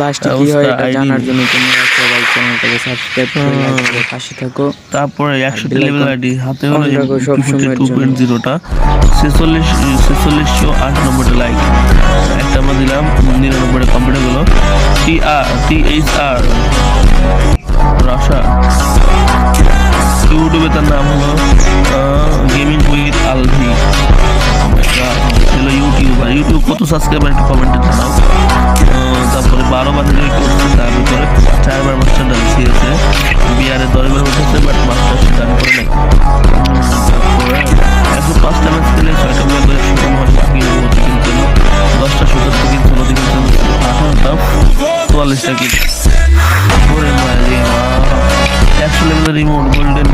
লাস্টে কি হয় এটা জানার জন্য তোমরা সবাই চ্যানেলটাকে সাবস্ক্রাইব করে লাইক করে পাশে থাকো। তারপরে 100 লেভেল আইডি হাতে হলো অন রাখো সব সময়ের জন্য। 2.0টা 4698 লাইক একটা আমরা দিলাম 99 কমপ্লিট হলো। THR রাশা ইউটিউবে তার নাম হলো গেমিং উইথ আলভি। ইউটিউব কত সাবস্ক্রাইবার একটু কমেন্টে জানাও। তারপরে 12 বার যে করছে তার ভিতরে 4বার মাস্টার ডান শিখেছে, বিআরে 10বার উঠেছে বাট মাস্টার ডান করে নাই। তারপরে 105টা ম্যাচ খেলে 6টা ম্যাচ করে শুরু হয় বাকি 10টা 70 কিল 16 কিল 18টা 44টা কিল। ওরে মায়া 100 লেভেলের রিমোট গোল্ডেন